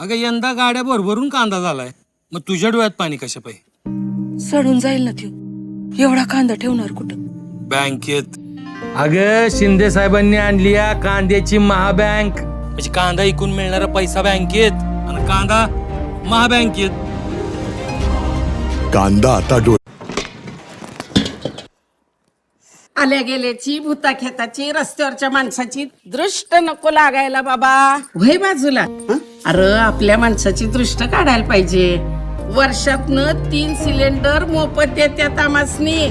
अगं यंदा गाड्या भरभरून कांदा झालाय, मग तुझ्या डोळ्यात पाणी कशा पाहिजे? सडून जाईल ना त्यो. एवढा कांदा ठेवणार कुठं? बँकेत. अगं शिंदे साहेबांनी आणली या कांद्याची महाबँक. म्हणजे कांदा इकून मिळणारा पैसा बँकेत आणि कांदा महाबँकेत. कांदा आता आल्या गेल्याची भूता खेताची रस्त्यावरच्या माणसाची दृष्ट नको लागायला बाबा. वय बाजूला. अरे आपल्या माणसाची दृष्ट काढायला पाहिजे. वर्षातनं 3 सिलेंडर मोफत देत्यात आमासनी.